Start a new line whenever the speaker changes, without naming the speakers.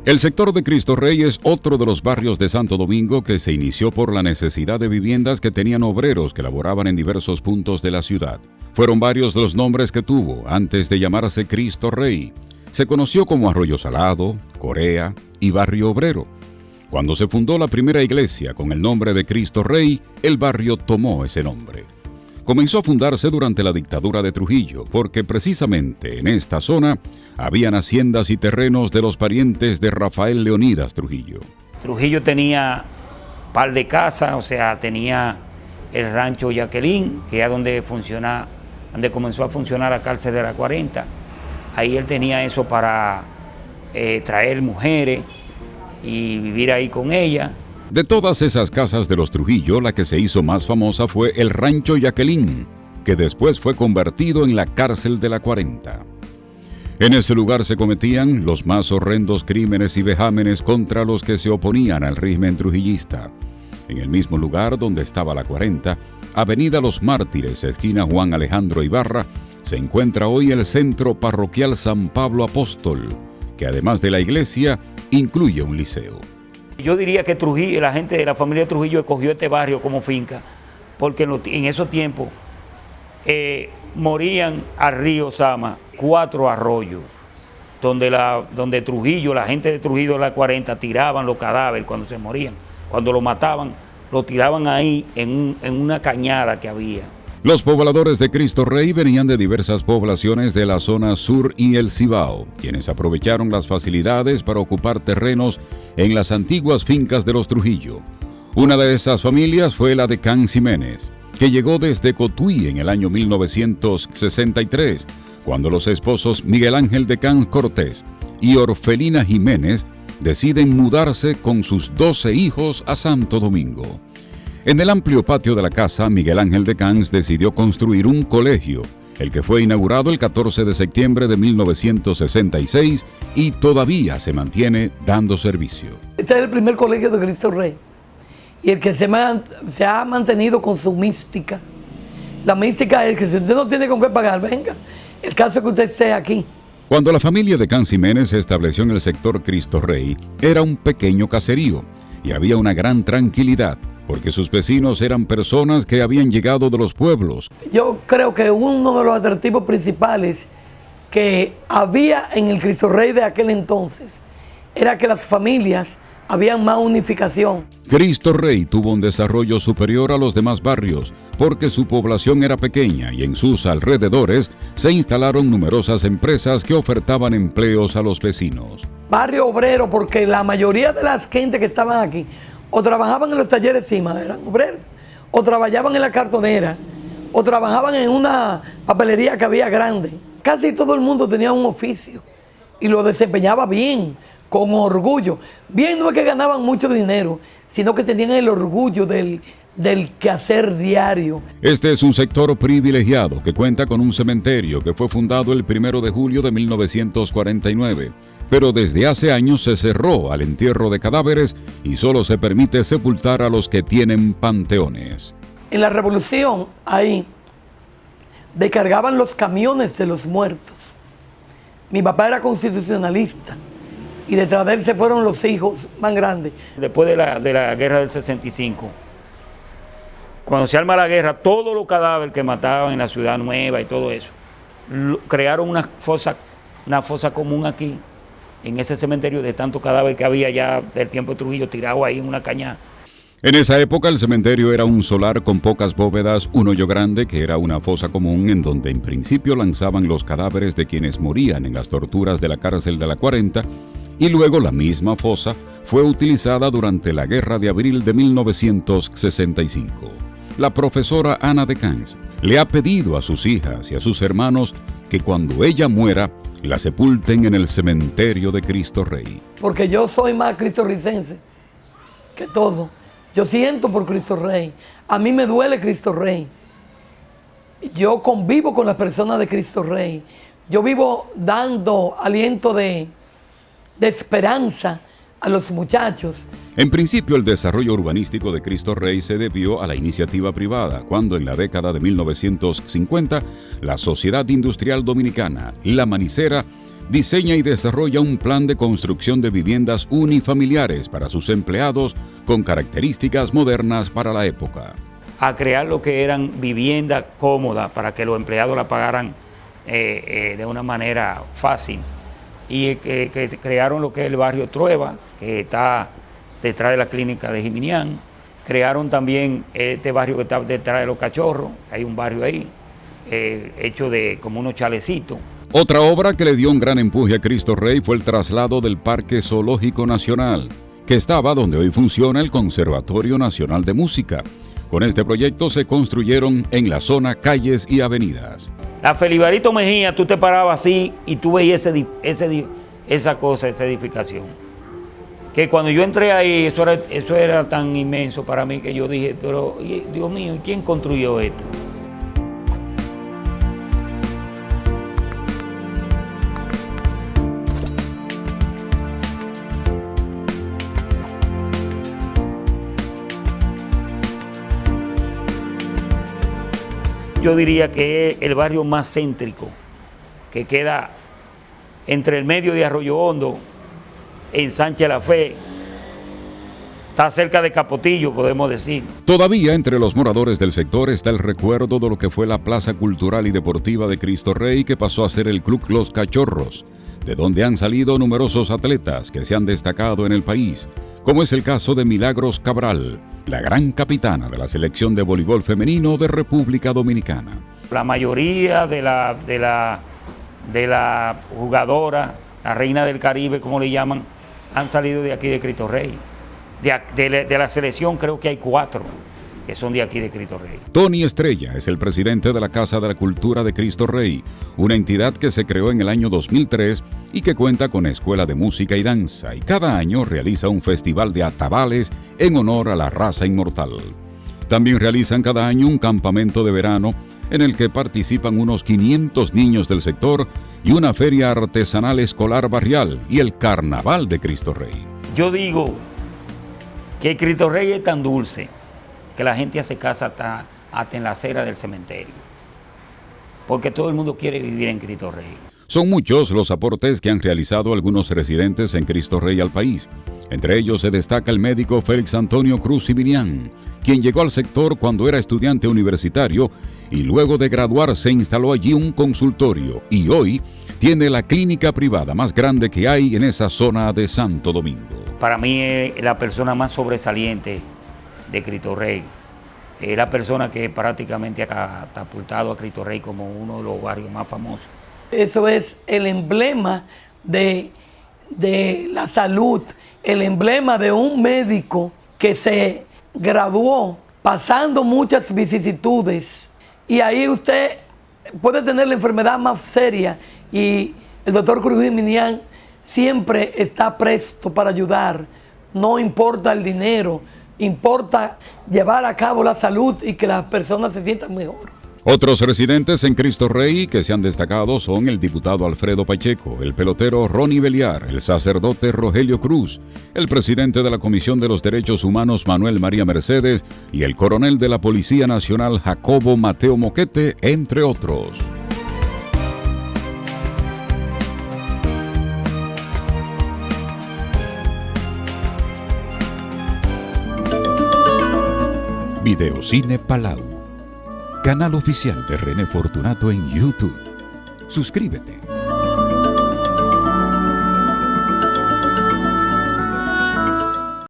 El sector de Cristo Rey es otro de los barrios de Santo Domingo que se inició por la necesidad de viviendas que tenían obreros que laboraban en diversos puntos de la ciudad. Fueron varios los nombres que tuvo antes de llamarse Cristo Rey. Se conoció como Arroyo Salado, Corea y Barrio Obrero. Cuando se fundó la primera iglesia con el nombre de Cristo Rey, el barrio tomó ese nombre. Comenzó a fundarse durante la dictadura de Trujillo, porque precisamente en esta zona habían haciendas y terrenos de los parientes de Rafael Leonidas Trujillo.
Trujillo tenía un par de casas, o sea, tenía el rancho Jacqueline, que es donde comenzó a funcionar la cárcel de la 40. Ahí él tenía eso para traer mujeres y vivir ahí con ellas.
De todas esas casas de los Trujillo, la que se hizo más famosa fue el rancho Jacqueline, que después fue convertido en la cárcel de la 40. En ese lugar se cometían los más horrendos crímenes y vejámenes contra los que se oponían al régimen trujillista. En el mismo lugar donde estaba la 40, Avenida Los Mártires, esquina Juan Alejandro Ibarra, se encuentra hoy el Centro Parroquial San Pablo Apóstol, que además de la iglesia, incluye un liceo.
Yo diría que Trujillo, la gente de la familia Trujillo escogió este barrio como finca, porque en esos tiempos morían al río Sama 4 arroyos, donde Trujillo, la gente de Trujillo de la 40 tiraban los cadáveres cuando se morían. Cuando lo mataban, lo tiraban ahí en una cañada que había.
Los pobladores de Cristo Rey venían de diversas poblaciones de la zona sur y el Cibao, quienes aprovecharon las facilidades para ocupar terrenos en las antiguas fincas de los Trujillo. Una de esas familias fue la de Can Jiménez, que llegó desde Cotuí en el año 1963, cuando los esposos Miguel Ángel de Can Cortés y Orfelina Jiménez deciden mudarse con sus 12 hijos a Santo Domingo. En el amplio patio de la casa, Miguel Ángel de Cans decidió construir un colegio, el que fue inaugurado el 14 de septiembre de 1966 y todavía se mantiene dando servicio.
Este es el primer colegio de Cristo Rey y el que se ha mantenido con su mística. La mística es que si usted no tiene con qué pagar, venga, el caso es que usted esté aquí.
Cuando la familia de Can Jiménez se estableció en el sector Cristo Rey, era un pequeño caserío y había una gran tranquilidad, porque sus vecinos eran personas que habían llegado de los pueblos.
Yo creo que uno de los atractivos principales que había en el Cristo Rey de aquel entonces era que las familias habían más unificación.
Cristo Rey tuvo un desarrollo superior a los demás barrios, porque su población era pequeña y en sus alrededores se instalaron numerosas empresas que ofertaban empleos a los vecinos.
Barrio obrero, porque la mayoría de las gente que estaban aquí o trabajaban en los talleres CIMA, eran obreros, o trabajaban en la cartonera, o trabajaban en una papelería que había grande. Casi todo el mundo tenía un oficio y lo desempeñaba bien, con orgullo. Bien, no es que ganaban mucho dinero, sino que tenían el orgullo del quehacer diario.
Este es un sector privilegiado que cuenta con un cementerio que fue fundado el 1 de julio de 1949. Pero desde hace años se cerró al entierro de cadáveres y solo se permite sepultar a los que tienen panteones.
En la revolución, ahí, descargaban los camiones de los muertos. Mi papá era constitucionalista y detrás de él se fueron los hijos más grandes.
Después de la guerra del 65, cuando se arma la guerra, todos los cadáveres que mataban en la Ciudad Nueva y todo eso, crearon una fosa común aquí, en ese cementerio, de tanto cadáver que había ya del tiempo de Trujillo tirado ahí en una cañada.
En esa época el cementerio era un solar con pocas bóvedas, un hoyo grande que era una fosa común en donde en principio lanzaban los cadáveres de quienes morían en las torturas de la cárcel de la 40 y luego la misma fosa fue utilizada durante la Guerra de Abril de 1965. La profesora Ana de Cans le ha pedido a sus hijas y a sus hermanos que cuando ella muera la sepulten en el cementerio de Cristo Rey.
Porque yo soy más cristorricense que todo. Yo siento por Cristo Rey. A mí me duele Cristo Rey. Yo convivo con las personas de Cristo Rey. Yo vivo dando aliento de esperanza a los muchachos.
En principio, el desarrollo urbanístico de Cristo Rey se debió a la iniciativa privada, cuando en la década de 1950, la Sociedad Industrial Dominicana, La Manicera, diseña y desarrolla un plan de construcción de viviendas unifamiliares para sus empleados con características modernas para la época.
A crear lo que eran viviendas cómodas para que los empleados la pagaran de una manera fácil. Y que crearon lo que es el barrio Trueba, que está detrás de la clínica de Jiminián. Crearon también este barrio que está detrás de Los Cachorros, hay un barrio ahí, hecho de como unos chalecitos.
Otra obra que le dio un gran empuje a Cristo Rey fue el traslado del Parque Zoológico Nacional, que estaba donde hoy funciona el Conservatorio Nacional de Música. Con este proyecto se construyeron en la zona calles y avenidas.
La Feliberito Mejía, tú te parabas así y tú veías esa edificación. Que cuando yo entré ahí, eso era tan inmenso para mí que yo dije, pero Dios mío, ¿quién construyó esto? Yo diría que es el barrio más céntrico, que queda entre el medio de Arroyo Hondo, en Sánchez La Fe, está cerca de Capotillo, podemos decir.
Todavía entre los moradores del sector está el recuerdo de lo que fue la Plaza Cultural y Deportiva de Cristo Rey, que pasó a ser el Club Los Cachorros, de donde han salido numerosos atletas que se han destacado en el país, como es el caso de Milagros Cabral, la gran capitana de la selección de voleibol femenino de República Dominicana.
La mayoría de la jugadora, la reina del Caribe, como le llaman, han salido de aquí de Cristo Rey. De la selección creo que hay 4 que son de aquí de Cristo Rey.
Tony Estrella es el presidente de la Casa de la Cultura de Cristo Rey, una entidad que se creó en el año 2003 y que cuenta con escuela de música y danza, y cada año realiza un festival de atabales en honor a la raza inmortal. También realizan cada año un campamento de verano en el que participan unos 500 niños del sector y una feria artesanal escolar barrial y el Carnaval de Cristo Rey.
Yo digo que Cristo Rey es tan dulce que la gente hace casa hasta en la acera del cementerio, porque todo el mundo quiere vivir en Cristo Rey.
Son muchos los aportes que han realizado algunos residentes en Cristo Rey al país. Entre ellos se destaca el médico Félix Antonio Cruz Cibinián, quien llegó al sector cuando era estudiante universitario y luego de graduarse instaló allí un consultorio y hoy tiene la clínica privada más grande que hay en esa zona de Santo Domingo.
Para mí es la persona más sobresaliente de Cristo Rey. Es la persona que prácticamente ha catapultado a Cristo Rey como uno de los barrios más famosos.
Eso es el emblema de la salud, el emblema de un médico que se graduó pasando muchas vicisitudes. Y ahí usted puede tener la enfermedad más seria y el doctor Cruz Jiminián siempre está presto para ayudar. No importa el dinero, importa llevar a cabo la salud y que las personas se sientan mejor.
Otros residentes en Cristo Rey que se han destacado son el diputado Alfredo Pacheco, el pelotero Ronnie Beliar, el sacerdote Rogelio Cruz, el presidente de la Comisión de los Derechos Humanos Manuel María Mercedes y el coronel de la Policía Nacional Jacobo Mateo Moquete, entre otros. Videocine Palau, canal oficial de René Fortunato en YouTube. Suscríbete.